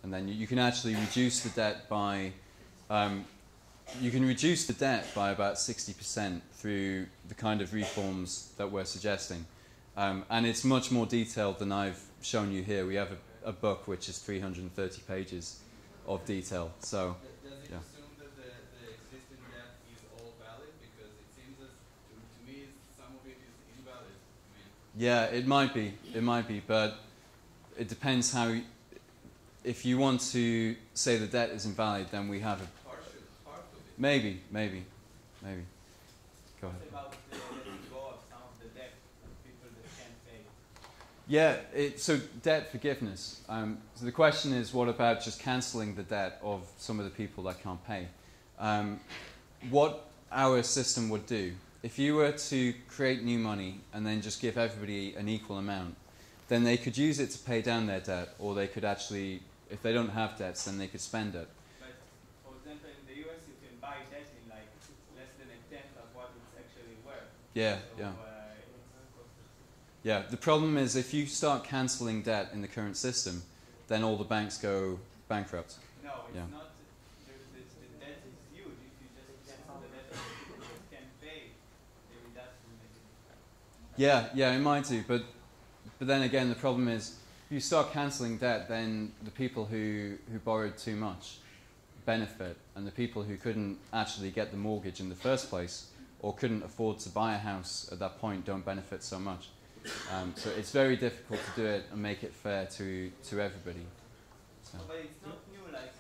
and then you can actually reduce the debt by about 60% through the kind of reforms that we're suggesting. And it's much more detailed than I've shown you here. We have a book which is 330 pages of detail. So, does it assume that the existing debt is all valid? Because it seems that to me some of it is invalid. I mean, yeah, it might be, but it depends how. If you want to say the debt is invalid, then we have a part of it. maybe. Go ahead. What about the letting go of some of the debt of people that can't pay? Yeah, so debt forgiveness. So the question is, what about just cancelling the debt of some of the people that can't pay? What our system would do, if you were to create new money and then just give everybody an equal amount, then they could use it to pay down their debt, or they could actually, if they don't have debts, then they could spend it. But for example, in the US, you can buy debt in like less than a tenth of what it's actually worth. Yeah, So, yeah. Yeah, the problem is if you start cancelling debt in the current system, then all the banks go bankrupt. No, it's Yeah. not. The debt is huge. If you just cancel the debt of the people that can't pay, maybe that will make it. Yeah, it might do, but then again, the problem is, if you start cancelling debt, then the people who borrowed too much benefit, and the people who couldn't actually get the mortgage in the first place, or couldn't afford to buy a house at that point, don't benefit so much. So it's very difficult to do it and make it fair to everybody. So. But it's not new. Like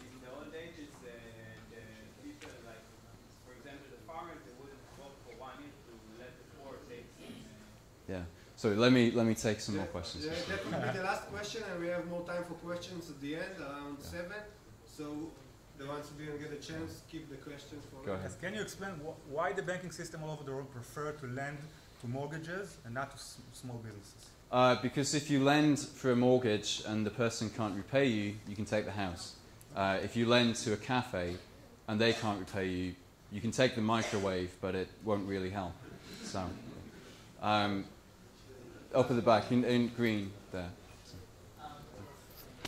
in the old ages, the people, like for example, the farmers, they wouldn't work for 1 year to let the poor take. Yeah. So let me take some more questions. That will be the last question, and we have more time for questions at the end, around 7. So the ones who didn't get a chance, keep the questions for. Go ahead. Yes, can you explain why the banking system all over the world prefer to lend to mortgages and not to small businesses? Because if you lend for a mortgage and the person can't repay you, you can take the house. If you lend to a cafe and they can't repay you, you can take the microwave, but it won't really help. So, up at the back, in green there. So.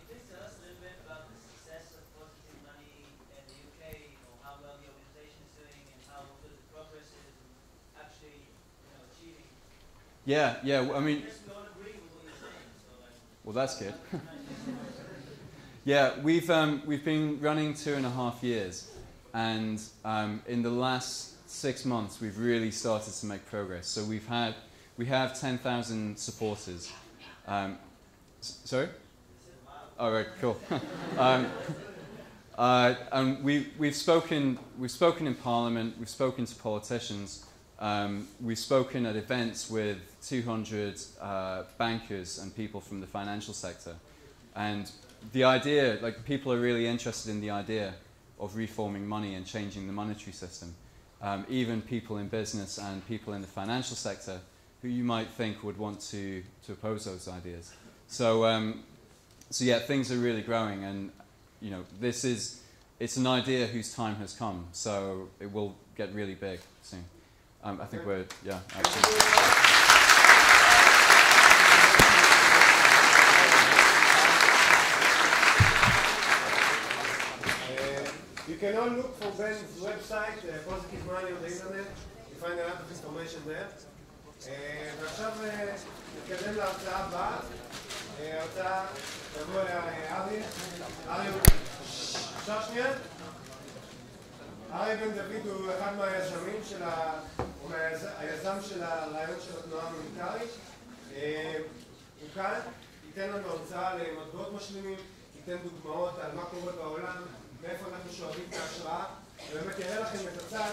Please tell us a little bit about the success of Positive Money in the UK, or how well the organization is doing, and how good the progress is in actually, achieving. Yeah. I mean, Just don't agree with what you're saying. So, well, that's good. Yeah, we've been running 2.5 years, and in the last 6 months, we've really started to make progress. So we have 10,000 supporters. Sorry? All right, cool. And we've spoken in Parliament. We've spoken to politicians. We've spoken at events with 200 bankers and people from the financial sector. And the idea, like, people are really interested in the idea of reforming money and changing the monetary system. Even people in business and people in the financial sector who you might think would want to oppose those ideas. So yeah, things are really growing, and it's an idea whose time has come. So it will get really big soon. I think absolutely. You can all look for Ben's website, Positive Money on the internet. You find a lot of information there. ועכשיו נתקדם להרצאה הבאה. ההרצאה תבוא אריה. אפשר שנייה? אריה בן דוד הוא אחד מהיזמים הוא היזם של הרעיון של התנועה המוניטרית. הוא כאן, ייתן לנו הרצאה למטבעות משלימים, ייתן דוגמאות על מה קורה בעולם, מאיפה אנחנו שואבים את ההשראה, ובאמת יראה לכם את הצד,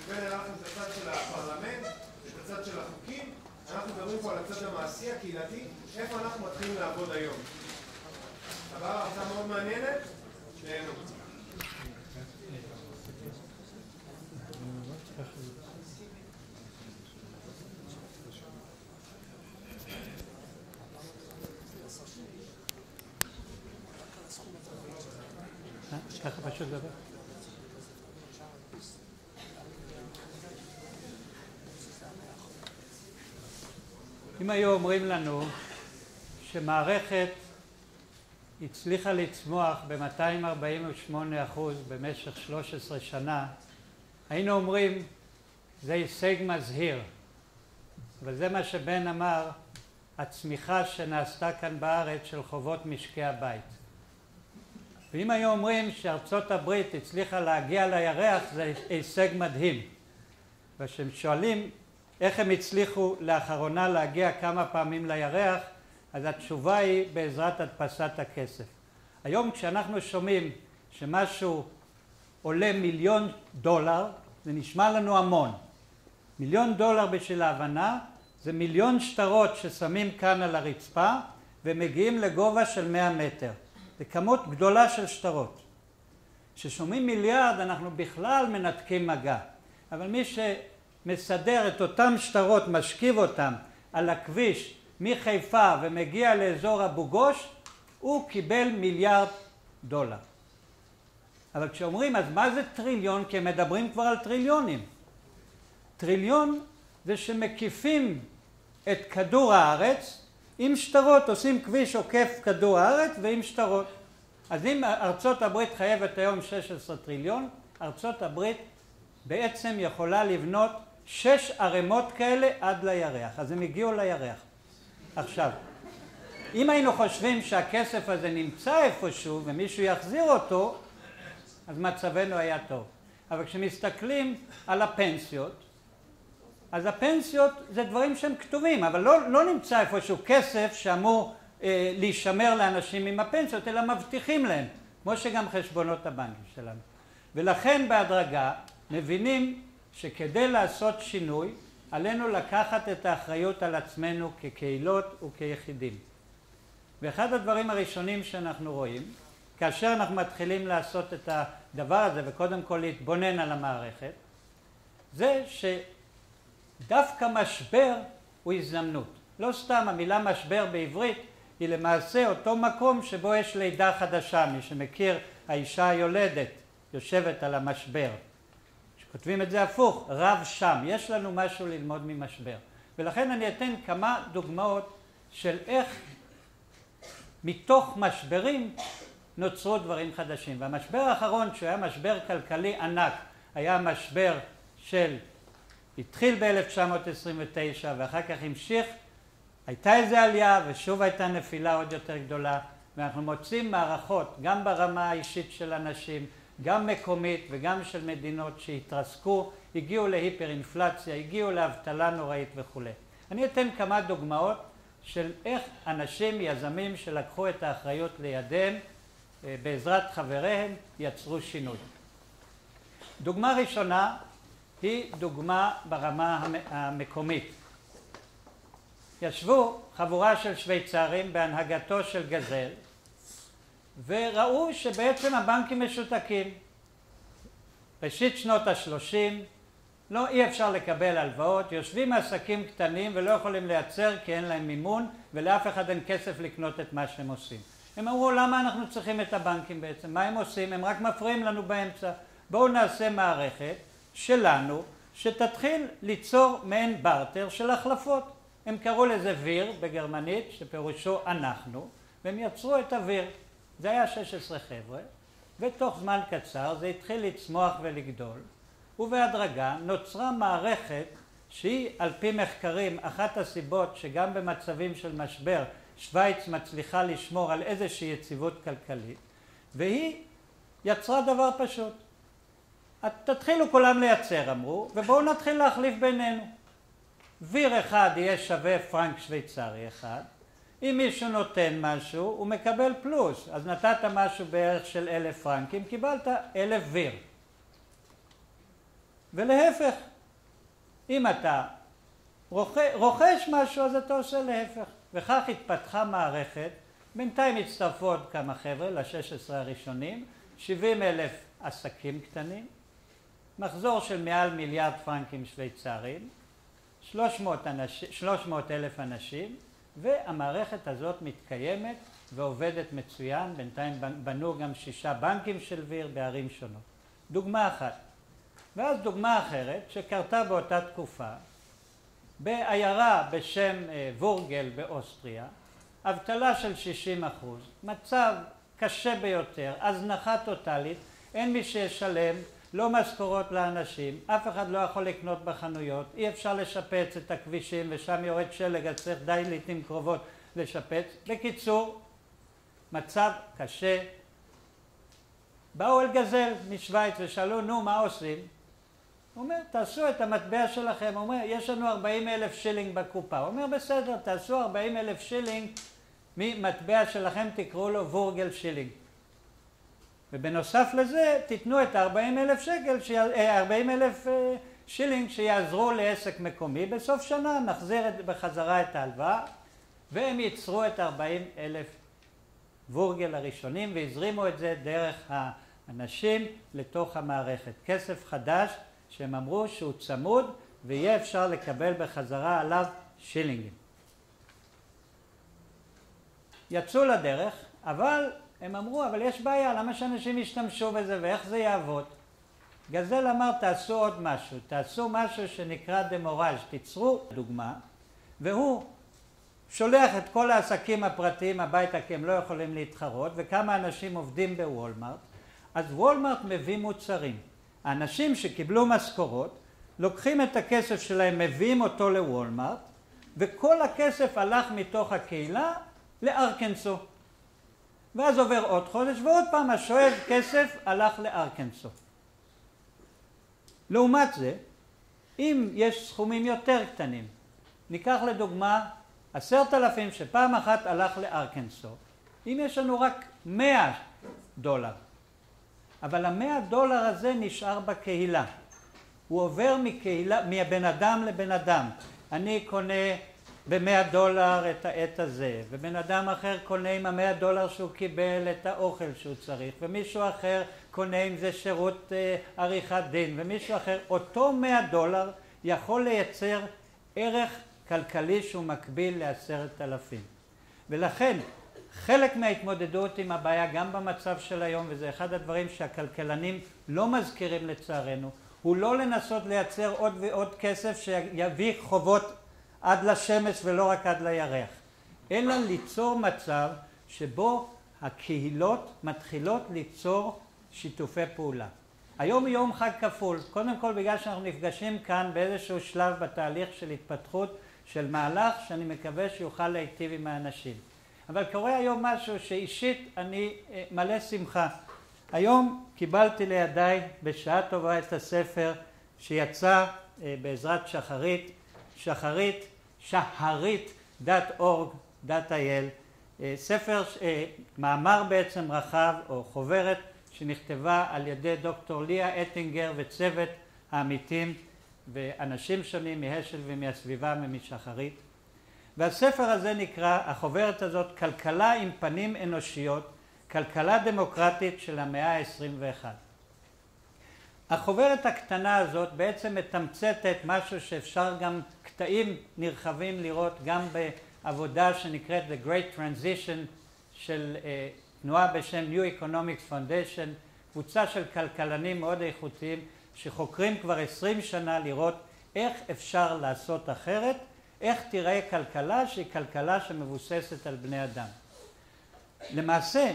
יראה לכם את הצד של הפרלמנט, את הצד של החוקים. אנחנו מדברים פה על הצד המעשי, הקהילתי, איפה אנחנו מתחילים לעבוד היום. אבל הרצאה מאוד מעניינת, שנינו. אם היו אומרים לנו שמערכת הצליחה לצמוח ב-248% במשך 13 שנה, היינו אומרים, זה הישג מזהיר. אבל זה מה שבן אמר, הצמיחה שנעשתה כאן בארץ של חובות משקי הבית. ואם היו אומרים שארצות הברית הצליחה להגיע לירח, זה הישג מדהים. וכשהם שואלים איך הם הצליחו לאחרונה להגיע כמה פעמים לירח, אז התשובה היא בעזרת הדפסת הכסף. היום כשאנחנו שומעים שמשהו עולה $1,000,000, זה נשמע לנו המון. $1,000,000 בשביל ההבנה, זה 1,000,000 שטרות ששמים כאן על הרצפה ומגיעים לגובה של 100 מטר. זה כמות גדולה של שטרות. כששומעים מיליארד אנחנו בכלל מנתקים מגע. אבל מי שמסדר את אותם שטרות, משכיב אותם על הכביש מחיפה ומגיע לאזור אבו גוש, הוא קיבל $1,000,000,000. אבל כשאומרים אז מה זה טריליון? כי הם מדברים כבר על טריליונים. טריליון זה שמקיפים את כדור הארץ עם שטרות, עושים כביש עוקף כדור הארץ ועם שטרות. אז אם ארצות הברית חייבת היום 16 טריליון, ארצות הברית בעצם יכולה לבנות 6 ערימות כאלה עד לירח. אז הם הגיעו לירח. עכשיו, אם היינו חושבים שהכסף הזה נמצא איפשהו ומישהו יחזיר אותו, אז מצבנו היה טוב. אבל כשמסתכלים על הפנסיות, אז הפנסיות זה דברים שהם כתובים, אבל לא נמצא איפשהו כסף שאמור להישמר לאנשים עם הפנסיות, אלא מבטיחים להם, כמו שגם חשבונות הבנקים שלנו. ולכן בהדרגה מבינים שכדי לעשות שינוי, עלינו לקחת את האחריות על עצמנו כקהילות וכיחידים. ואחד הדברים הראשונים שאנחנו רואים, כאשר אנחנו מתחילים לעשות את הדבר הזה, וקודם כל להתבונן על המערכת, זה שדווקא משבר הוא הזדמנות. לא סתם המילה משבר בעברית היא למעשה אותו מקום שבו יש לידה חדשה. מי שמכיר, האישה היולדת יושבת על המשבר. כשכותבים את זה הפוך, רב שם. יש לנו משהו ללמוד ממשבר. ולכן אני אתן כמה דוגמאות של איך מתוך משברים נוצרו דברים חדשים. והמשבר האחרון, שהוא היה משבר כלכלי ענק, היה משבר התחיל ב-1929 ואחר כך המשיך. הייתה איזו עלייה ושוב הייתה נפילה עוד יותר גדולה, ואנחנו מוצאים מערכות גם ברמה האישית של אנשים, גם מקומית וגם של מדינות שהתרסקו, הגיעו להיפר-אינפלציה, הגיעו לאבטלה נוראית וכו'. אני אתן כמה דוגמאות של איך אנשים, יזמים שלקחו את האחריות לידיהם, בעזרת חבריהם, יצרו שינוי. דוגמה ראשונה היא דוגמה ברמה המקומית. ישבו חבורה של שוויצרים בהנהגתו של גזל, וראו שבעצם הבנקים משותקים. ראשית שנות ה-30, אי אפשר לקבל הלוואות, יושבים עסקים קטנים ולא יכולים לייצר כי אין להם מימון, ולאף אחד אין כסף לקנות את מה שהם עושים. הם אמרו, למה אנחנו צריכים את הבנקים בעצם? מה הם עושים? הם רק מפריעים לנו באמצע. בואו נעשה מערכת שלנו, שתתחיל ליצור מעין ברטר של החלפות. הם קראו לזה ויר בגרמנית, שפירושו אנחנו, והם יצרו את הויר. זה היה 16 חבר'ה, ותוך זמן קצר זה התחיל לצמוח ולגדול, ובהדרגה נוצרה מערכת שהיא על פי מחקרים אחת הסיבות שגם במצבים של משבר שוויץ מצליחה לשמור על איזושהי יציבות כלכלית, והיא יצרה דבר פשוט. תתחילו כולם לייצר, אמרו, ובואו נתחיל להחליף בינינו. ויר אחד יהיה שווה פרנק שוויצרי אחד, אם מישהו נותן משהו הוא מקבל פלוס, אז נתת משהו בערך של 1,000 פרנקים, קיבלת 1,000 ויר. ולהפך, אם אתה רוכש משהו אז אתה עושה להפך. וכך התפתחה מערכת, בינתיים הצטרפו עוד כמה חבר'ה ל-16 הראשונים, 70,000 עסקים קטנים, מחזור של מעל 1 מיליארד פרנקים שוויצריים, 300,000 אנשים, והמערכת הזאת מתקיימת ועובדת מצוין. בינתיים בנו גם 6 בנקים של ויר בערים שונות. דוגמה אחת. ואז דוגמה אחרת שקרתה באותה תקופה, בעיירה בשם וורגל באוסטריה, אבטלה של 60%, מצב קשה ביותר, הזנחה טוטלית, אין מי שישלם, לא משכורות לאנשים, אף אחד לא יכול לקנות בחנויות, אי אפשר לשפץ את הכבישים ושם יורד שלג, אז צריך די לעתים קרובות לשפץ. בקיצור, מצב קשה. באו אל גזל משוויץ ושאלו, נו, מה עושים? הוא אומר, תעשו את המטבע שלכם. הוא אומר, יש לנו 40,000 שילינג בקופה. הוא אומר, בסדר, תעשו 40,000 שילינג ממטבע שלכם, תקראו לו וורגל שילינג. ובנוסף לזה, תיתנו את 40,000 שילינג שיעזרו לעסק מקומי. בסוף שנה נחזיר בחזרה את ההלוואה, והם ייצרו את 40,000 וורגל הראשונים, והזרימו את זה דרך האנשים לתוך המערכת. כסף חדש שהם אמרו שהוא צמוד, ויהיה אפשר לקבל בחזרה עליו שילינגים. יצאו לדרך, אבל הם אמרו, אבל יש בעיה, למה שאנשים ישתמשו בזה ואיך זה יעבוד? גזל אמר, תעשו עוד משהו, תעשו משהו שנקרא דמוראז', תיצרו דוגמה, והוא שולח את כל העסקים הפרטיים הביתה כי הם לא יכולים להתחרות, וכמה אנשים עובדים בוולמארט, אז וולמארט מביא מוצרים. האנשים שקיבלו משכורות, לוקחים את הכסף שלהם, מביאים אותו לוולמארט, וכל הכסף הלך מתוך הקהילה לארקנסו. ואז עובר עוד חודש, ועוד פעם השואב כסף הלך לארקנסו. לעומת זה, אם יש סכומים יותר קטנים, ניקח לדוגמה 10,000 שפעם אחת הלך לארקנסו, אם יש לנו רק $100, אבל $100 הזה נשאר בקהילה. הוא עובר מבן אדם לבן אדם. אני קונה ב$100 את העט הזה, ובן אדם אחר קונה עם $100 שהוא קיבל את האוכל שהוא צריך, ומישהו אחר קונה עם זה שירות עריכת דין, ומישהו אחר, אותו $100 יכול לייצר ערך כלכלי שהוא מקביל ל10,000. ולכן חלק מההתמודדות עם הבעיה גם במצב של היום, וזה אחד הדברים שהכלכלנים לא מזכירים לצערנו, הוא לא לנסות לייצר עוד ועוד כסף שיביא חובות עד לשמש ולא רק עד לירח, אלא ליצור מצב שבו הקהילות מתחילות ליצור שיתופי פעולה. היום יום חג כפול, קודם כל בגלל שאנחנו נפגשים כאן באיזשהו שלב בתהליך של התפתחות של מהלך שאני מקווה שיוכל להיטיב עם האנשים. אבל קורה היום משהו שאישית אני מלא שמחה. היום קיבלתי לידיי בשעה טובה את הספר שיצא בעזרת shaharit.org.il, ספר, מאמר בעצם רחב או חוברת שנכתבה על ידי דוקטור ליה אטינגר וצוות העמיתים ואנשים שונים מהשל ומהסביבה ומשחרית. והספר הזה נקרא, החוברת הזאת, כלכלה עם פנים אנושיות, כלכלה דמוקרטית של המאה ה-21. החוברת הקטנה הזאת בעצם מתמצתת משהו שאפשר גם קטעים נרחבים לראות גם בעבודה שנקראת The Great Transition של תנועה בשם New Economics Foundation, קבוצה של כלכלנים מאוד איכותיים שחוקרים כבר 20 שנה לראות איך אפשר לעשות אחרת, איך תראה כלכלה שהיא כלכלה שמבוססת על בני אדם. למעשה,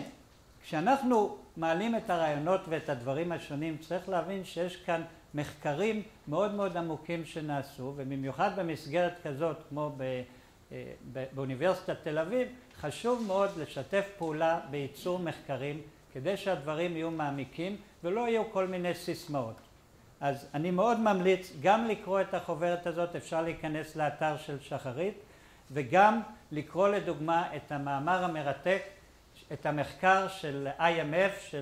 כשאנחנו מעלים את הרעיונות ואת הדברים השונים, צריך להבין שיש כאן מחקרים מאוד מאוד עמוקים שנעשו, ובמיוחד במסגרת כזאת, כמו באוניברסיטת תל אביב, חשוב מאוד לשתף פעולה בייצור מחקרים, כדי שהדברים יהיו מעמיקים ולא יהיו כל מיני סיסמאות. אז אני מאוד ממליץ גם לקרוא את החוברת הזאת, אפשר להיכנס לאתר של שחרית, וגם לקרוא לדוגמה את המאמר המרתק, את המחקר של IMF,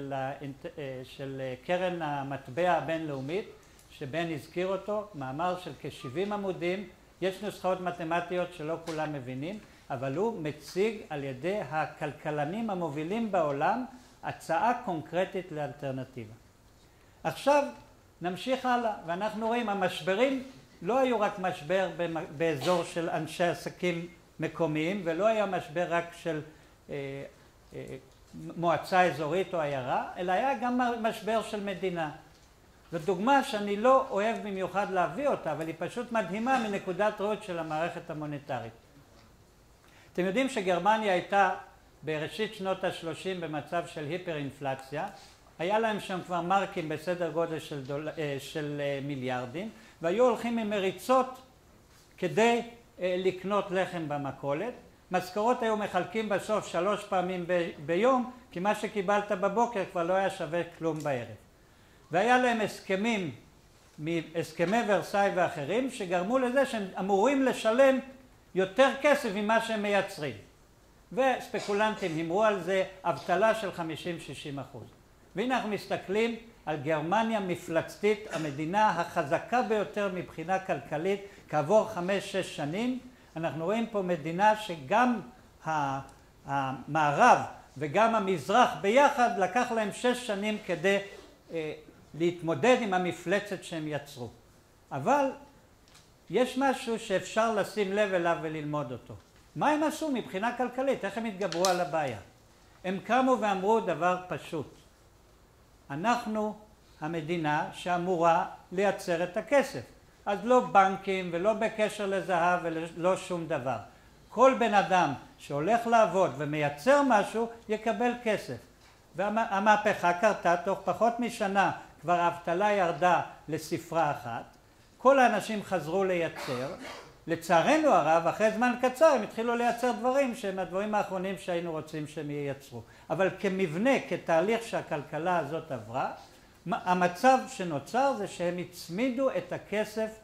של קרן המטבע הבינלאומית, שבן הזכיר אותו, מאמר של כ-70 עמודים, יש נוסחאות מתמטיות שלא כולם מבינים, אבל הוא מציג על ידי הכלכלנים המובילים בעולם הצעה קונקרטית לאלטרנטיבה. עכשיו נמשיך הלאה, ואנחנו רואים, המשברים לא היו רק משבר באזור של אנשי עסקים מקומיים, ולא היה משבר רק של מועצה אזורית או עיירה, אלא היה גם משבר של מדינה. זו דוגמה שאני לא אוהב במיוחד להביא אותה, אבל היא פשוט מדהימה מנקודת ראות של המערכת המוניטרית. אתם יודעים שגרמניה הייתה בראשית שנות ה-30 במצב של היפר-אינפלציה, היה להם שם כבר מרקים בסדר גודל של מיליארדים, והיו הולכים עם מריצות כדי לקנות לחם במכולת. משכורות היו מחלקים בסוף 3 פעמים ביום, כי מה שקיבלת בבוקר כבר לא היה שווה כלום בערב. והיה להם הסכמים, הסכמי ורסאי ואחרים, שגרמו לזה שהם אמורים לשלם יותר כסף ממה שהם מייצרים. וספקולנטים הימרו על זה אבטלה של 50-60%. והנה אנחנו מסתכלים על גרמניה מפלצתית, המדינה החזקה ביותר מבחינה כלכלית, כעבור 5-6 שנים, אנחנו רואים פה מדינה שגם המערב וגם המזרח ביחד לקח להם 6 שנים כדי להתמודד עם המפלצת שהם יצרו. אבל יש משהו שאפשר לשים לב אליו וללמוד אותו. מה הם עשו מבחינה כלכלית? איך הם התגברו על הבעיה? הם קמו ואמרו דבר פשוט. אנחנו המדינה שאמורה לייצר את הכסף. אז לא בנקים ולא בקשר לזהב ולא שום דבר. כל בן אדם שהולך לעבוד ומייצר משהו יקבל כסף. והמהפכה קרתה תוך פחות משנה, כבר האבטלה ירדה לספרה אחת. כל האנשים חזרו לייצר. לצערנו הרב, אחרי זמן קצר הם התחילו לייצר דברים שהם הדברים האחרונים שהיינו רוצים שהם ייצרו. אבל כמבנה, כתהליך שהכלכלה הזאת עברה, המצב שנוצר זה שהם הצמידו את הכסף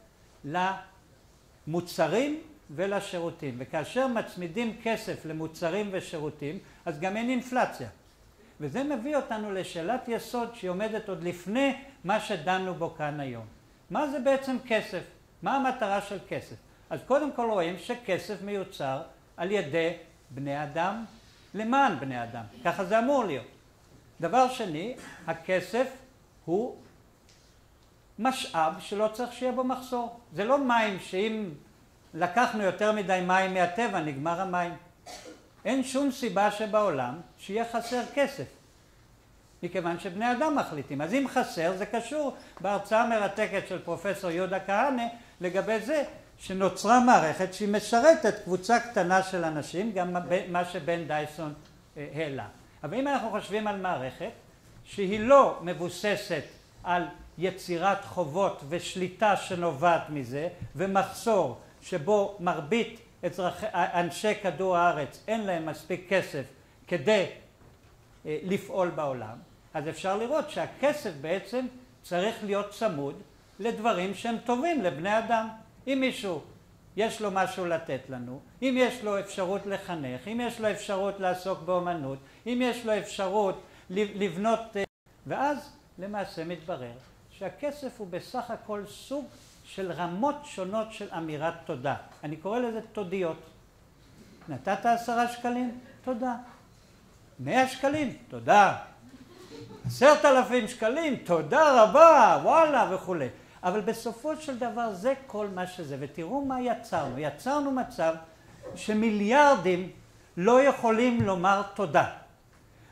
למוצרים ולשירותים. וכאשר מצמידים כסף למוצרים ושירותים, אז גם אין אינפלציה. וזה מביא אותנו לשאלת יסוד שהיא עומדת עוד לפני מה שדנו בו כאן היום. מה זה בעצם כסף? מה המטרה של כסף? אז קודם כל רואים שכסף מיוצר על ידי בני אדם למען בני אדם. ככה זה אמור להיות. דבר שני, הכסף הוא משאב שלא צריך שיהיה בו מחסור. זה לא מים שאם לקחנו יותר מדי מים מהטבע נגמר המים. אין שום סיבה שבעולם שיהיה חסר כסף. מכיוון שבני אדם מחליטים. אז אם חסר זה קשור בהרצאה המרתקת של פרופסור יהודה כהנא לגבי זה שנוצרה מערכת שהיא משרתת קבוצה קטנה של אנשים, גם מה שבן דייסון העלה. אבל אם אנחנו חושבים על מערכת שהיא לא מבוססת על יצירת חובות ושליטה שנובעת מזה, ומחסור שבו מרבית אנשי כדור הארץ אין להם מספיק כסף כדי לפעול בעולם, אז אפשר לראות שהכסף בעצם צריך להיות צמוד לדברים שהם טובים לבני אדם. אם מישהו יש לו משהו לתת לנו, אם יש לו אפשרות לחנך, אם יש לו אפשרות לעסוק באומנות, אם יש לו אפשרות לבנות, ואז למעשה מתברר שהכסף הוא בסך הכל סוג של רמות שונות של אמירת תודה. אני קורא לזה תודיות. נתת 10 שקלים? תודה. 100 שקלים? תודה. 10,000 שקלים? תודה רבה, וואלה וכו'. אבל בסופו של דבר זה כל מה שזה. ותראו מה יצרנו. יצרנו מצב שמיליארדים לא יכולים לומר תודה.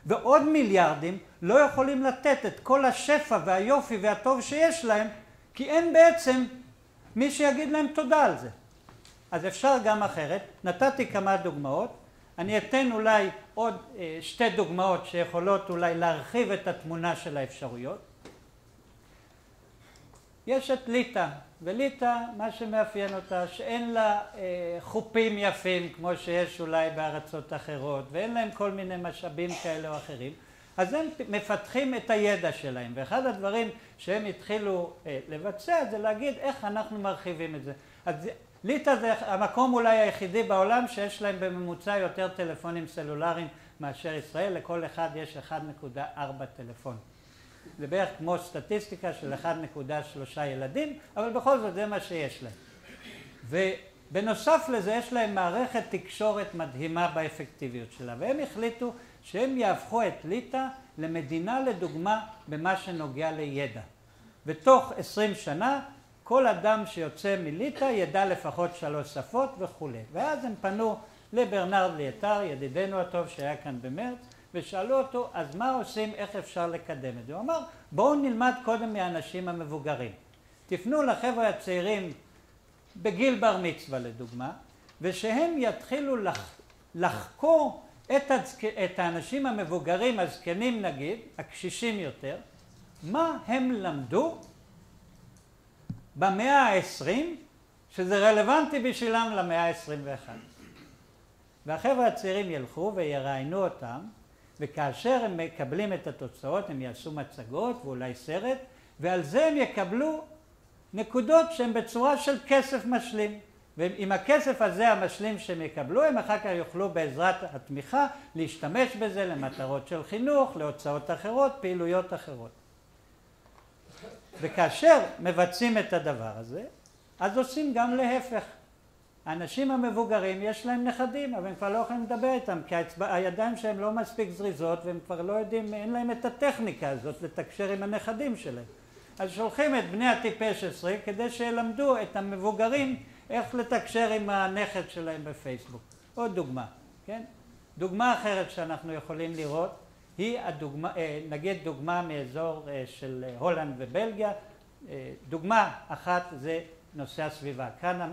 ועוד מיליארדים לא יכולים לתת את כל השפע והיופי והטוב שיש להם, כי אין בעצם מי שיגיד להם תודה על זה. אז אפשר גם אחרת. נתתי כמה דוגמאות. אני אתן אולי עוד 2 דוגמאות שיכולות אולי להרחיב את התמונה של האפשרויות. יש את ליטא, וליטא, מה שמאפיין אותה, שאין לה חופים יפים כמו שיש אולי בארצות אחרות, ואין להם כל מיני משאבים כאלה או אחרים, אז הם מפתחים את הידע שלהם, ואחד הדברים שהם התחילו לבצע זה להגיד איך אנחנו מרחיבים את זה. אז ליטא זה המקום אולי היחידי בעולם שיש להם בממוצע יותר טלפונים סלולריים מאשר ישראל, לכל אחד יש 1.4 טלפון. זה בערך כמו סטטיסטיקה של 1.3 ילדים, אבל בכל זאת זה מה שיש להם. ובנוסף לזה יש להם מערכת תקשורת מדהימה באפקטיביות שלה, והם החליטו שהם יהפכו את ליטא למדינה לדוגמה במה שנוגע לידע. ותוך 20 שנה כל אדם שיוצא מליטא ידע לפחות 3 שפות וכו'. ואז הם פנו לברנרד ליטר, ידידנו הטוב שהיה כאן במרץ, ושאלו אותו, אז מה עושים, איך אפשר לקדם את זה? הוא אמר, בואו נלמד קודם מהאנשים המבוגרים. תפנו לחבר'ה הצעירים בגיל בר מצווה לדוגמה, ושהם יתחילו לחקור את האנשים המבוגרים, הזקנים נגיד, הקשישים יותר, מה הם למדו במאה ה-20, שזה רלוונטי בשבילם למאה ה-21. והחבר'ה הצעירים ילכו ויראיינו אותם, וכאשר הם מקבלים את התוצאות הם יעשו מצגות ואולי סרט, ועל זה הם יקבלו נקודות שהן בצורה של כסף משלים. ועם הכסף הזה המשלים שהם יקבלו, הם אחר כך יוכלו בעזרת התמיכה להשתמש בזה למטרות של חינוך, להוצאות אחרות, פעילויות אחרות. וכאשר מבצעים את הדבר הזה, אז עושים גם להפך. האנשים המבוגרים יש להם נכדים, אבל הם כבר לא יכולים לדבר איתם, כי הידיים שלהם לא מספיק זריזות, והם כבר לא יודעים, אין להם את הטכניקה הזאת לתקשר עם הנכדים שלהם. אז שולחים את בני הטיפש 10 כדי שילמדו את המבוגרים איך לתקשר עם הנכד שלהם בפייסבוק. עוד דוגמה, כן? דוגמה אחרת שאנחנו יכולים לראות היא הדוגמה, נגיד דוגמה מאזור של הולנד ובלגיה. דוגמה אחת זה נושא הסביבה. כאן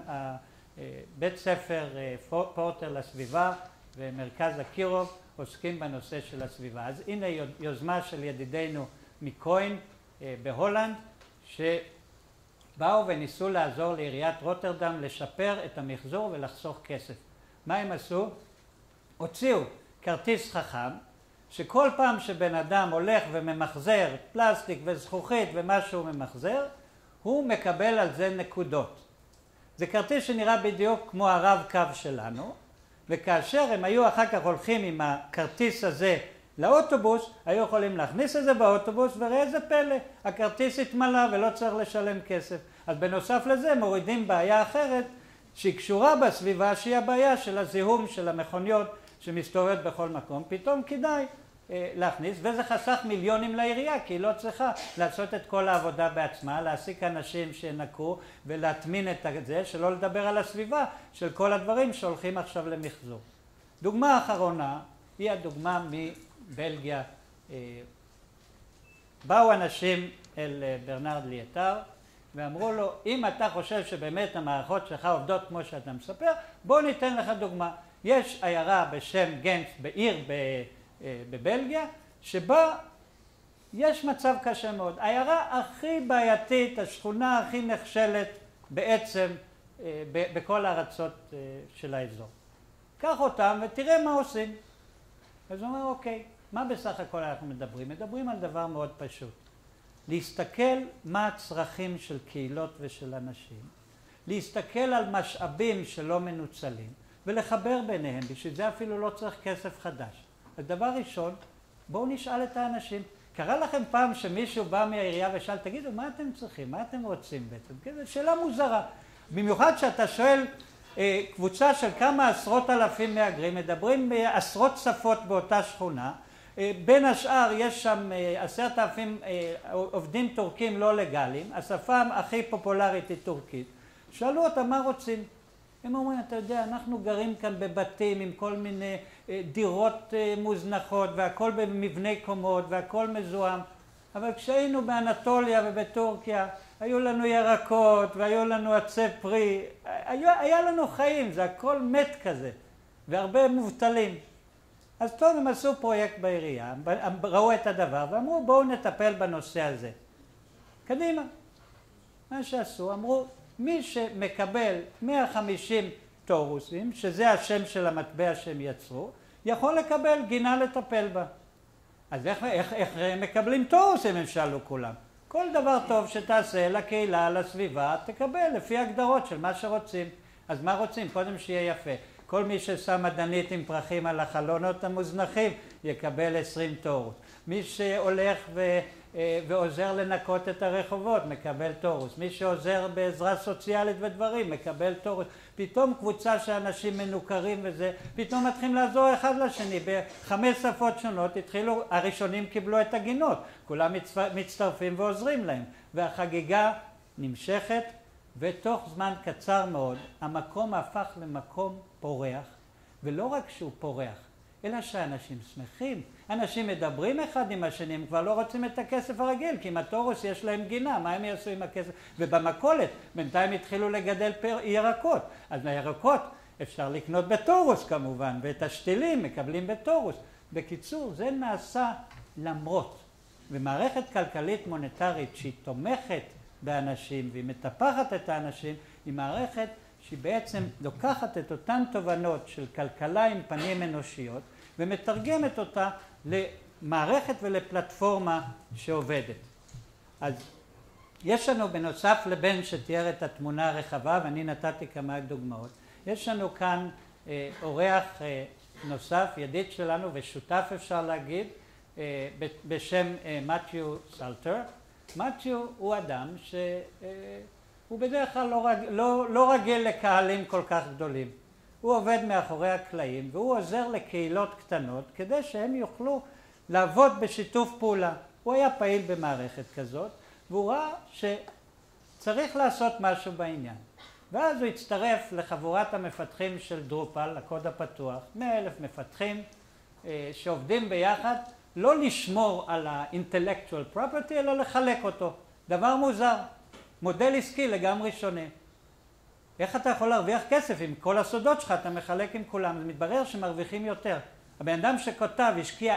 בית ספר פורטר לסביבה ומרכז אקירוב עוסקים בנושא של הסביבה. אז הנה יוזמה של ידידינו מקוין בהולנד, שבאו וניסו לעזור לעיריית רוטרדם לשפר את המחזור ולחסוך כסף. מה הם עשו? הוציאו כרטיס חכם, שכל פעם שבן אדם הולך וממחזר פלסטיק וזכוכית ומה שהוא ממחזר, הוא מקבל על זה נקודות. זה כרטיס שנראה בדיוק כמו הרב קו שלנו, וכאשר הם היו אחר כך הולכים עם הכרטיס הזה לאוטובוס, היו יכולים להכניס את זה באוטובוס, וראה איזה פלא, הכרטיס התמלא ולא צריך לשלם כסף. אז בנוסף לזה מורידים בעיה אחרת שהיא קשורה בסביבה, שהיא הבעיה של הזיהום של המכוניות שמסתובבת בכל מקום. פתאום כדאי להכניס, וזה חסך מיליונים לעירייה, כי היא לא צריכה לעשות את כל העבודה בעצמה, להעסיק אנשים שינקו ולהטמין את זה, שלא לדבר על הסביבה של כל הדברים שהולכים עכשיו למחזור. דוגמה אחרונה היא הדוגמה מבלגיה. באו אנשים אל ברנרד ליאטר ואמרו לו, אם אתה חושב שבאמת המערכות שלך עובדות כמו שאתה מספר, בוא ניתן לך דוגמה. יש עיירה בשם גנט בעיר בבלגיה, שבה יש מצב קשה מאוד. העיירה הכי בעייתית, השכונה הכי נכשלת בעצם בכל הארצות של האזור. קח אותם ותראה מה עושים. אז הוא אומר, אוקיי, מה בסך הכל אנחנו מדברים? מדברים על דבר מאוד פשוט. להסתכל מה הצרכים של קהילות ושל אנשים, להסתכל על משאבים שלא מנוצלים, ולחבר ביניהם. בשביל זה אפילו לא צריך כסף חדש. אז דבר ראשון, בואו נשאל את האנשים. קרה לכם פעם שמישהו בא מהעירייה ושאל, תגידו, מה אתם צריכים? מה אתם רוצים בעצם? זו שאלה מוזרה. במיוחד שאתה שואל קבוצה של כמה עשרות אלפים מהגרים, מדברים בעשרות שפות באותה שכונה, בין השאר יש שם 10,000 עובדים טורקים לא לגליים, השפה הכי פופולרית היא טורקית. שאלו אותם מה רוצים? הם אומרים, אתה יודע, אנחנו גרים כאן בבתים עם כל מיני דירות מוזנחות והכל במבני קומות והכל מזוהם, אבל כשהיינו באנטוליה ובטורקיה היו לנו ירקות והיו לנו עצי פרי, היה לנו חיים, זה הכל מת כזה והרבה מובטלים. אז טוב, הם עשו פרויקט בעירייה, ראו את הדבר ואמרו בואו נטפל בנושא הזה. קדימה. מה שעשו, אמרו מי שמקבל 150 טורוסים, שזה השם של המטבע שהם יצרו, יכול לקבל גינה לטפל בה. אז איך מקבלים טורוסים הם שאלו כולם? כל דבר טוב שתעשה לקהילה, לסביבה, תקבל לפי הגדרות של מה שרוצים. אז מה רוצים? קודם שיהיה יפה. כל מי ששם מדענית עם פרחים על החלונות המוזנחים יקבל 20 טורוס. מי שהולך ועוזר לנקות את הרחובות מקבל טורוס. מי שעוזר בעזרה סוציאלית ודברים מקבל טורוס. פתאום קבוצה שאנשים מנוכרים וזה, פתאום מתחילים לעזור אחד לשני. ב5 שפות שונות התחילו, הראשונים קיבלו את הגינות. כולם מצטרפים ועוזרים להם. והחגיגה נמשכת, ותוך זמן קצר מאוד המקום הפך למקום פורח. ולא רק שהוא פורח, אלא שאנשים שמחים. אנשים מדברים אחד עם השני, הם כבר לא רוצים את הכסף הרגיל, כי עם הטורוס יש להם גינה, מה הם יעשו עם הכסף? ובמכולת, בינתיים התחילו לגדל ירקות. אז הירקות אפשר לקנות בתורוס כמובן, ואת השתילים מקבלים בתורוס. בקיצור, זה נעשה למרות. ומערכת כלכלית מוניטרית שהיא תומכת באנשים והיא מטפחת את האנשים, היא מערכת שהיא בעצם לוקחת את אותן תובנות של כלכלה עם פנים אנושיות ומתרגמת אותה למערכת ולפלטפורמה שעובדת. אז יש לנו בנוסף לבן שתיאר את התמונה הרחבה, ואני נתתי כמה דוגמאות, יש לנו כאן אורח נוסף, ידיד שלנו ושותף אפשר להגיד, בשם מתיו סלטר. מתיו הוא אדם שהוא בדרך כלל לא רגיל לקהלים כל כך גדולים. הוא עובד מאחורי הקלעים והוא עוזר לקהילות קטנות כדי שהם יוכלו לעבוד בשיתוף פעולה. הוא היה פעיל במערכת כזאת והוא ראה שצריך לעשות משהו בעניין. ואז הוא הצטרף לחבורת המפתחים של דרופל, הקוד הפתוח, 100,000 מפתחים שעובדים ביחד, לא לשמור על ה-intellectual property, אלא לחלק אותו. דבר מוזר, מודל עסקי לגמרי שונה. איך אתה יכול להרוויח כסף עם כל הסודות שלך, אתה מחלק עם כולם, זה מתברר שמרוויחים יותר. הבן אדם שכותב, השקיע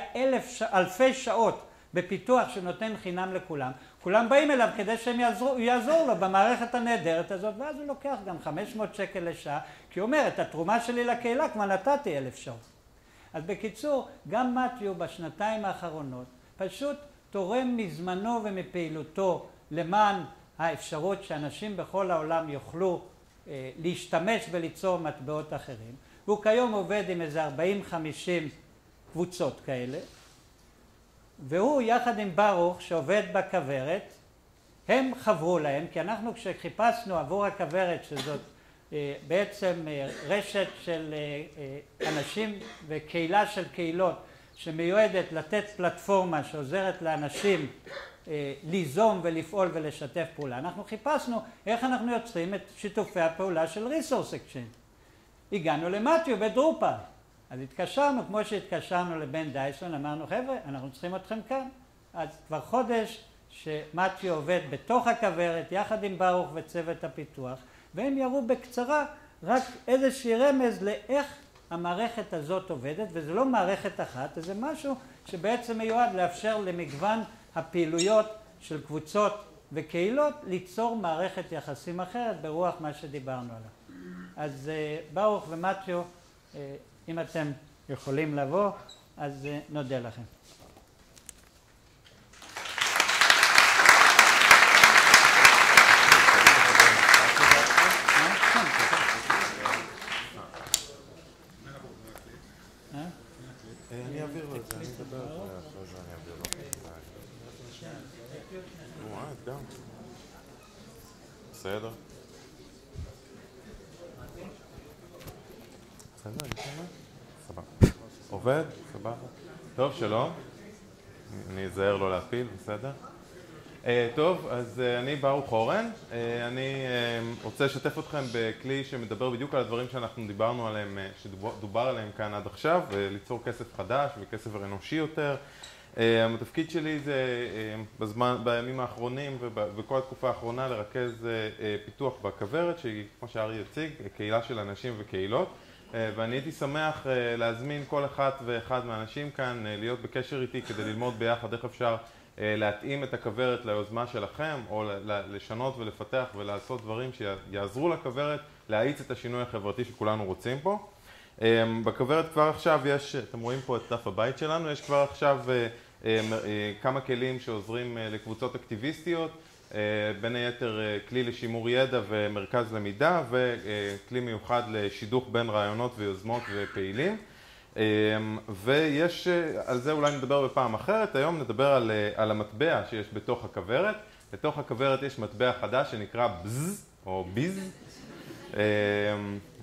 אלפי שעות בפיתוח שנותן חינם לכולם, כולם באים אליו כדי שהם יעזור לו במערכת הנהדרת הזאת, ואז הוא לוקח גם 500 שקל לשעה, כי הוא אומר, את התרומה שלי לקהילה כבר נתתי 1,000 שעות. אז בקיצור, גם מתיו בשנתיים האחרונות פשוט תורם מזמנו ומפעילותו למען האפשרות שאנשים בכל העולם יוכלו להשתמש וליצור מטבעות אחרים. והוא כיום עובד עם איזה 40-50 קבוצות כאלה, והוא יחד עם ברוך שעובד בכוורת, הם חברו להם, כי אנחנו כשחיפשנו עבור הכוורת, שזאת בעצם רשת של אנשים וקהילה של קהילות שמיועדת לתת פלטפורמה שעוזרת לאנשים ליזום ולפעול ולשתף פעולה. אנחנו חיפשנו איך אנחנו יוצרים את שיתופי הפעולה של Resource Exchange. הגענו למתיו בדרופל. אז התקשרנו, כמו שהתקשרנו לבן דייסון, אמרנו, חבר'ה, אנחנו צריכים אתכם כאן. אז כבר חודש שמתיו עובד בתוך הכוורת, יחד עם ברוך וצוות הפיתוח, והם יראו בקצרה רק איזושהי רמז לאיך המערכת הזאת עובדת, וזה לא מערכת אחת, זה משהו שבעצם מיועד לאפשר למגוון הפעילויות של קבוצות וקהילות, ליצור מערכת יחסים אחרת ברוח מה שדיברנו עליו. אז ברוך ומתיו, אם אתם יכולים לבוא, אז נודה לכם. אני אעביר לו את זה, אני אדבר אחרי זה, אני אעביר לו. גם. בסדר? בסדר, אני שומע? סבבה. עובד? סבבה. טוב, שלום. אני אזהר לא להפיל, בסדר? טוב, אז אני ברוך אורן. אני רוצה לשתף אתכם בכלי שמדבר בדיוק על הדברים שאנחנו דיברנו עליהם, שדובר עליהם כאן עד עכשיו, ליצור כסף חדש וכסף אנושי יותר. התפקיד שלי זה בימים האחרונים ובכל התקופה האחרונה לרכז פיתוח בכוורת, שהיא, כמו שארי יציג, קהילה של אנשים וקהילות. ואני הייתי שמח להזמין כל אחת ואחד מהאנשים כאן להיות בקשר איתי כדי ללמוד ביחד איך אפשר להתאים את הכוורת ליוזמה שלכם, או לשנות ולפתח ולעשות דברים שיעזרו לכוורת להאיץ את השינוי החברתי שכולנו רוצים פה. בכוורת כבר עכשיו יש, אתם רואים פה את דף הבית שלנו, יש כבר עכשיו כמה כלים שעוזרים לקבוצות אקטיביסטיות, בין היתר כלי לשימור ידע ומרכז למידה, וכלי מיוחד לשידוך בין רעיונות ויוזמות ופעילים. ויש, על זה אולי נדבר בפעם אחרת, היום נדבר על המטבע שיש בתוך הכוורת. בתוך הכוורת יש מטבע חדש שנקרא בז, או ביז,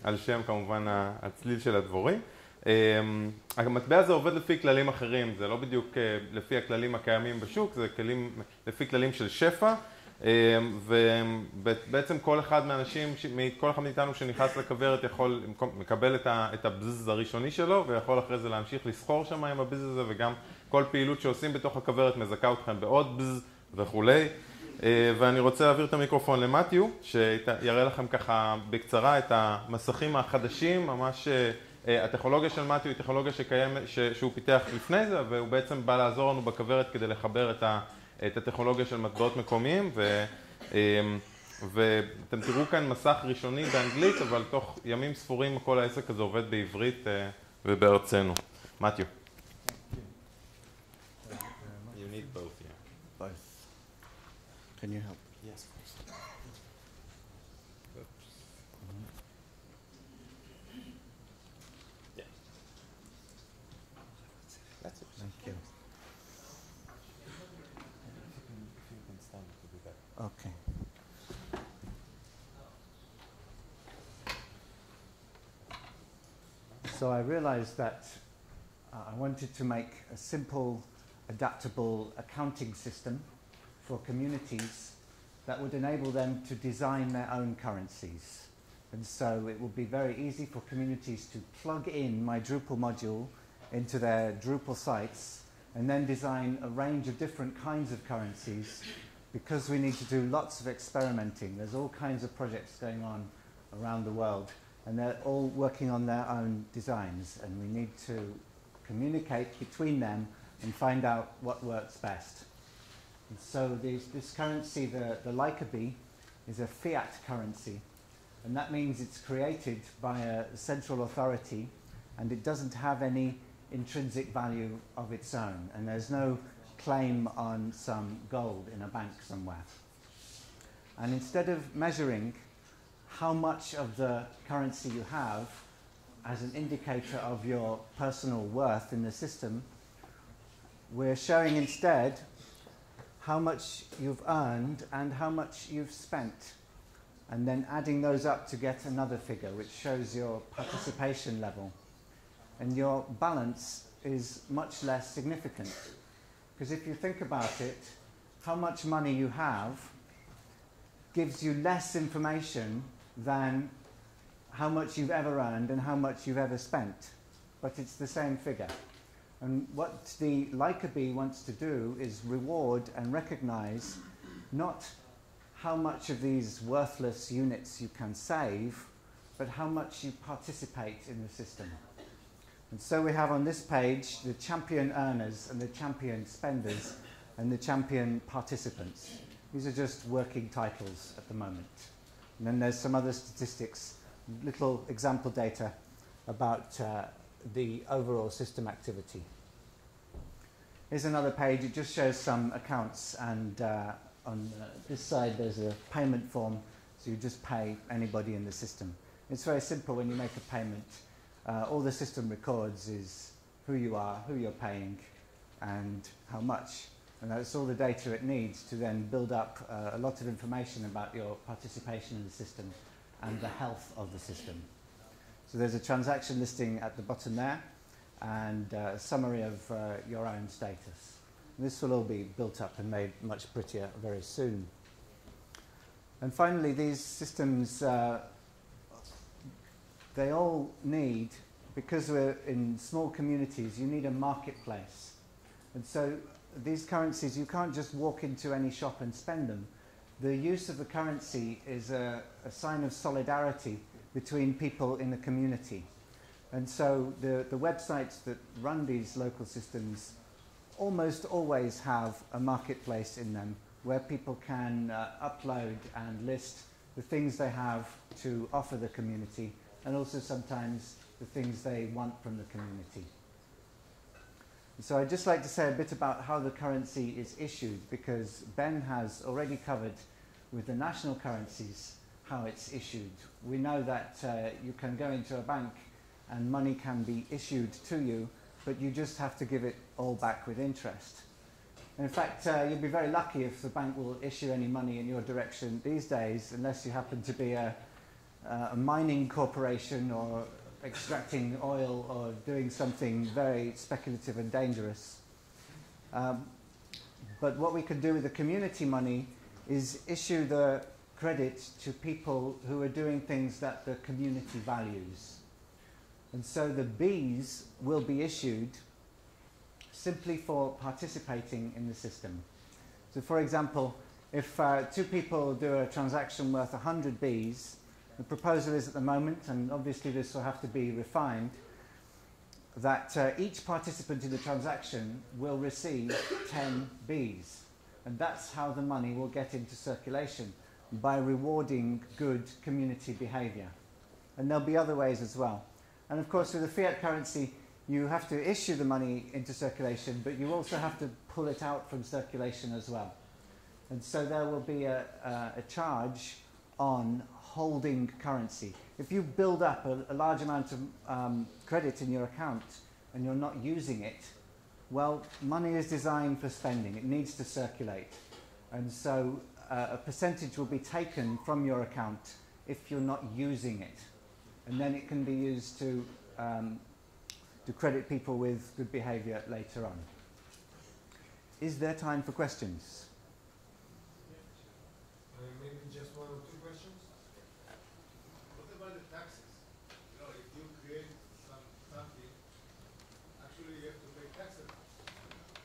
על שם כמובן הצליל של הדבורים. המטבע הזה עובד לפי כללים אחרים, זה לא בדיוק לפי הכללים הקיימים בשוק, זה לפי כללים של שפע, ובעצם כל אחד מהאנשים, כל אחד מאיתנו שנכנס לכוורת יכול מקבל את הבזז הראשוני שלו, ויכול אחרי זה להמשיך לסחור שם עם הבזז הזה, וגם כל פעילות שעושים בתוך הכוורת מזכה אתכם בעוד בזז וכולי. ואני רוצה להעביר את המיקרופון למתיו, שיראה לכם ככה בקצרה את המסכים החדשים, ממש הטכנולוגיה של מתיו היא טכנולוגיה שהוא פיתח לפני זה, והוא בעצם בא לעזור לנו בכוורת כדי לחבר את הטכנולוגיה של מטבעות מקומיים, ואתם תראו כאן מסך ראשוני באנגלית, אבל תוך ימים ספורים כל העסק הזה עובד בעברית ובארצנו. מתיו. You need both, yeah. Both. Can you help? Yes, of course. Yeah. That's it. Thank you. If you can stand, it would be better. Okay. So I realized that I wanted to make a simple, adaptable accounting system for communities that would enable them to design their own currencies. And so it will be very easy for communities to plug in my Drupal module into their Drupal sites and then design a range of different kinds of currencies, because we need to do lots of experimenting. There's all kinds of projects going on around the world, and they're all working on their own designs, and we need to communicate between them and find out what works best. And so this currency, the Lycabee, is a fiat currency, and that means it's created by a central authority, and it doesn't have any intrinsic value of its own, and there's no claim on some gold in a bank somewhere. And instead of measuring how much of the currency you have as an indicator of your personal worth in the system, we're showing instead how much you've earned and how much you've spent, and then adding those up to get another figure which shows your participation level. And your balance is much less significant, because if you think about it, how much money you have gives you less information than how much you've ever earned and how much you've ever spent, but it's the same figure. And what the Lycabee wants to do is reward and recognize not how much of these worthless units you can save, but how much you participate in the system. And so we have on this page the champion earners and the champion spenders and the champion participants. These are just working titles at the moment. And then there's some other statistics, little example data about the overall system activity. Here's another page. It just shows some accounts, and on this side there's a payment form, so you just pay anybody in the system. It's very simple. When you make a payment, all the system records is who you are, who you're paying, and how much. And that's all the data it needs to then build up a lot of information about your participation in the system and the health of the system. So there's a transaction listing at the bottom there, and a summary of your own status. And this will all be built up and made much prettier very soon. And finally, these systems, they all need, because we're in small communities, you need a marketplace. And so these currencies, you can't just walk into any shop and spend them. The use of the currency is a sign of solidarity between people in the community. And so the websites that run these local systems almost always have a marketplace in them where people can upload and list the things they have to offer the community, and also sometimes the things they want from the community. So I'd just like to say a bit about how the currency is issued, because Ben has already covered with the national currencies how it's issued. We know that you can go into a bank and money can be issued to you, but you just have to give it all back with interest. And in fact, you'll be very lucky if the bank will issue any money in your direction these days, unless you happen to be a mining corporation or extracting oil or doing something very speculative and dangerous. But what we can do with the community money is issue the credit to people who are doing things that the community values. And so the Bs will be issued simply for participating in the system. So for example, If two people do a transaction worth 100 Bs, the proposal is at the moment, and obviously this will have to be refined, that each participant in the transaction will receive 10 Bs. And that's how the money will get into circulation, by rewarding good community behavior. And there'll be other ways as well. And of course, with the fiat currency, you have to issue the money into circulation, but you also have to pull it out from circulation as well. And so there will be a charge on holding currency. If you build up a large amount of credit in your account and you're not using it, well, money is designed for spending. It needs to circulate. And so a percentage will be taken from your account if you're not using it. And then it can be used to credit people with good behavior later on. Is there time for questions? Maybe just one or two questions. What about the taxes? You know, if you create something, actually you have to pay taxes.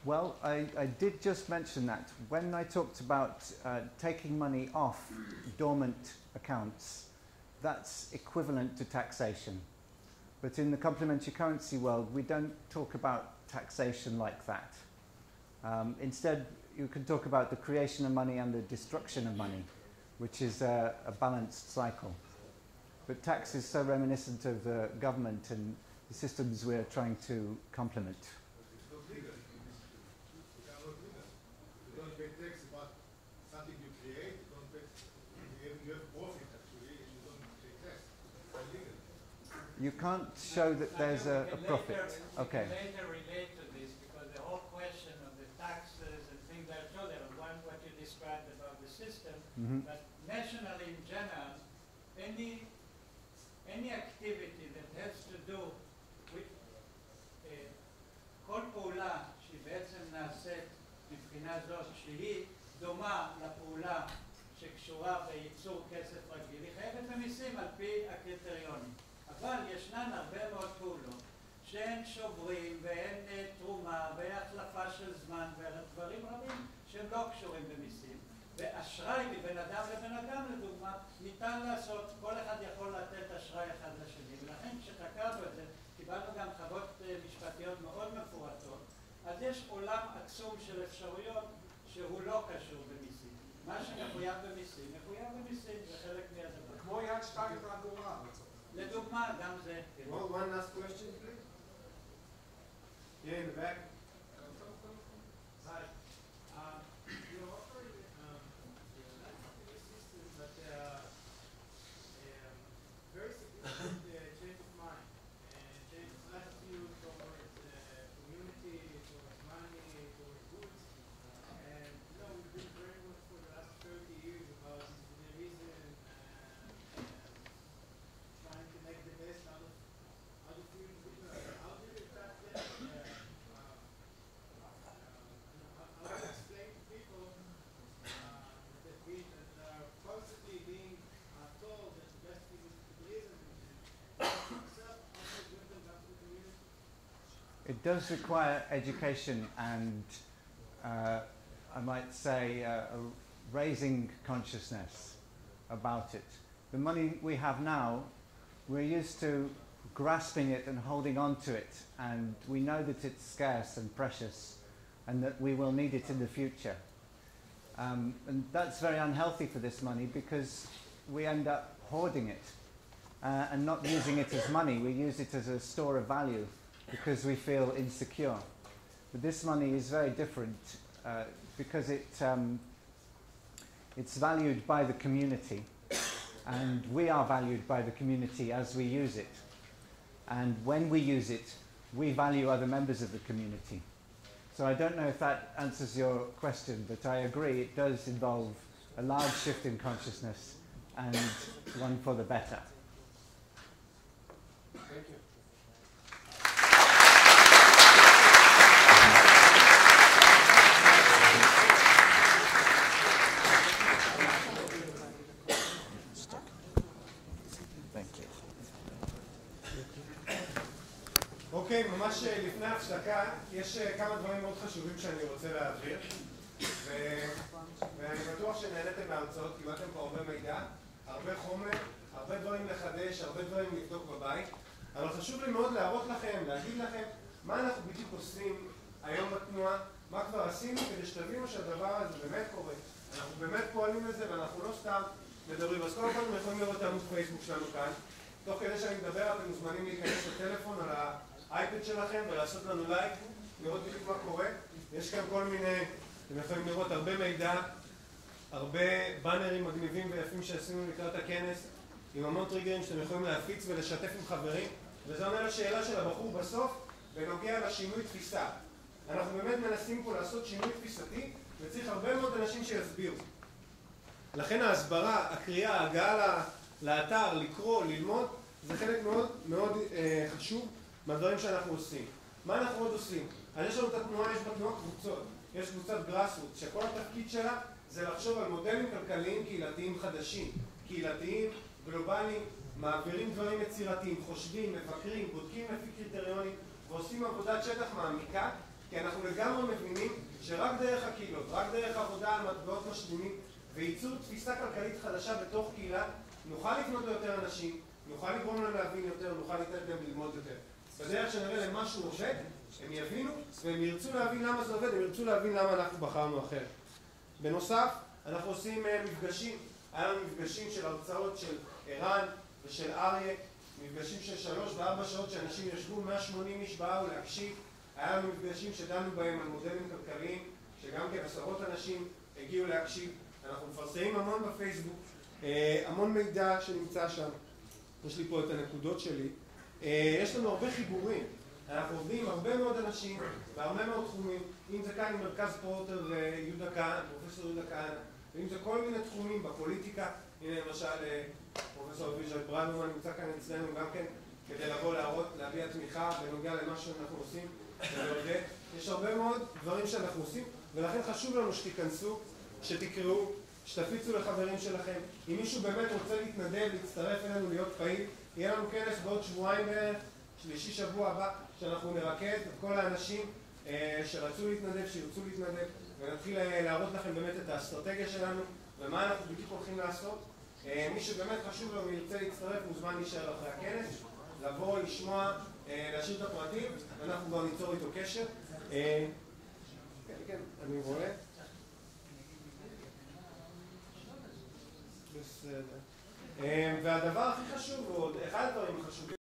Well, I did just mention that. When I talked about taking money off dormant accounts, that's equivalent to taxation. But in the complementary currency world, we don't talk about taxation like that. Instead, you can talk about the creation of money and the destruction of money, which is a balanced cycle. But tax is so reminiscent of the government and the systems we're trying to complement. It's not legal. It's not legal. You don't pay tax about something you create. You don't pay. You have profit actually, and you don't pay tax. It's not legal. You can't show that there's a profit. Okay. Later relate to this because the whole question of the taxes and things like that, one what you described about the system, but nationally in general, any activity that has to do with כל פעולה שהיא בעצם נעשית מבחינה זאת שהיא דומה לפעולה שקשורה בייצור כסף רגיל, היא חייבת במיסים על פי הקריטריונים. אבל ישנן הרבה מאוד פעולות שהן שוברים והן תרומה והחלפה של זמן ודברים רבים שהם לא קשורים במיסים. ואשראי מבן אדם לבן אדם לדוגמה ניתן לעשות, כל אחד יכול לתת אשראי אחד לשני, ולכן כשחקרנו את זה קיבלנו גם חוות משפטיות מאוד מפורטות. אז יש עולם עצום של אפשרויות שהוא לא קשור במיסים. מה שמחויב במיסים, מחויב במיסים, זה חלק מהדבר. כמו יד שתיים באגורה. לדוגמה, גם זה. One last question, please. Yeah, in the back. Hi. You're offering systems that very significant change of mind and change of attitude towards community, towards money, towards goods. And you know, we've been very much for the last 30 years about consumerism and trying to make the best out of human people. How do you attack that? How do you explain to people that are constantly being told that the best thing is capitalism and yourself also give them back to the community? It does require education and, I might say, raising consciousness about it. The money we have now, we're used to grasping it and holding on to it, and we know that it's scarce and precious and that we will need it in the future. And that's very unhealthy for this money because we end up hoarding it and not using it as money. We use it as a store of value because we feel insecure. But this money is very different because it's valued by the community, and we are valued by the community as we use it. And when we use it, we value other members of the community. So I don't know if that answers your question, but I agree it does involve a large shift in consciousness and one for the better. Thank you. אוקיי, ממש לפני ההפסקה, יש כמה דברים מאוד חשובים שאני רוצה להעביר, ואני בטוח מההרצאות, קיבלתם פה הרבה מידע, הרבה חומר, הרבה דברים לחדש, הרבה דברים לבדוק בבית, אבל חשוב לי מאוד להראות לכם, להגיד לכם מה אנחנו בדיוק עושים היום בתנועה, מה כבר עשינו, כדי שתבינו שהדבר הזה באמת קורה. אנחנו באמת פועלים לזה ואנחנו לא סתם מדברים. אז קודם כל אתם יכולים לראות את עמוד פייסבוק שלנו כאן. תוך כדי שאני מדבר אתם מוזמנים להיכנס לטלפון על האייפד שלכם ולעשות לנו לייק, לראות בדיוק מה קורה. יש כאן כל מיני, אתם יכולים לראות הרבה מידע, הרבה באנרים מגניבים ויפים שעשינו לקראת הכנס, עם המון טריגרים שאתם יכולים להפיץ ולשתף עם חברים. וזה עונה לשאלה של הבחור בסוף, בנוגע לשינוי תפיסה. אנחנו באמת מנסים פה לעשות שינוי תפיסתי, וצריך הרבה מאוד אנשים שיסבירו. לכן ההסברה, הקריאה, ההגעה לאתר, לקרוא, ללמוד, זה חלק מאוד מאוד חשוב מהדברים שאנחנו עושים. מה אנחנו עוד עושים? אז יש לנו את התנועה, יש בתנועה קבוצות. יש קבוצת גראסרוט, שכל התפקיד שלה זה לחשוב על מודלים כלכליים קהילתיים חדשים, קהילתיים, גלובליים, מעבירים דברים יצירתיים, חושבים, מבקרים, בודקים לפי קריטריונים, ועושים עבודת שטח מעמיקה, כי אנחנו לגמרי מבינים שרק דרך הקהילות, רק דרך עבודה על מטבעות משלימים וייצור תפיסה כלכלית חדשה בתוך קהילה, נוכל לפנות ליותר אנשים, נוכל לגרום להם להבין יותר, נוכל לתת להם ללמוד יותר. בדרך שנראה להם משהו עובד, הם יבינו והם ירצו להבין למה זה עובד, הם ירצו להבין למה אנחנו בחרנו אחר. בנוסף, אנחנו עושים מפגשים. היה לנו מפגשים של הרצאות של ערן ושל אריה, מפגשים של 3 ו4 שעות שאנשים ישבו, 180 איש באו להקשיב. היה לנו מפגשים שדנו בהם על מודלים כלכליים, שגם כן עשרות אנשים הגיעו להקשיב. אנחנו מפרסמים המון בפייסבוק, המון מידע שנמצא שם. יש לי פה את הנקודות שלי. יש לנו הרבה חיבורים. אנחנו עובדים עם הרבה מאוד אנשים בהרבה מאוד תחומים, אם זה כאן עם מרכז פורטר ויהודה כהן, פרופסור יהודה כהן, ואם זה כל מיני תחומים בפוליטיקה, הנה למשל פרופסור אבישי ברוורמן נמצא כאן אצלנו גם כן כדי לבוא להראות, להביע תמיכה בנוגע למה שאנחנו עושים ולעודד. יש הרבה מאוד דברים שאנחנו עושים, ולכן חשוב לנו שתיכנסו, שתקראו, שתפיצו לחברים שלכם. אם מישהו באמת רוצה להתנדב, להצטרף אלינו, להיות פעיל, יהיה לנו כנס בעוד שבועיים בערך, שלישי שבוע הבא, שאנחנו נרכז את כל האנשים שרצו להתנדב, שירצו להתנדב, ונתחיל להראות לכם באמת את האסטרטגיה שלנו ומה אנחנו בדיוק הולכים לעשות. מי שבאמת חשוב לו וירצה להצטרף מוזמן להישאר אחרי הכנס, לבוא, לשמוע, להשאיר את הפרטים, ואנחנו כבר ניצור איתו קשר. כן, אני רואה. בסדר. והדבר הכי חשוב, ועוד אחד הדברים החשובים,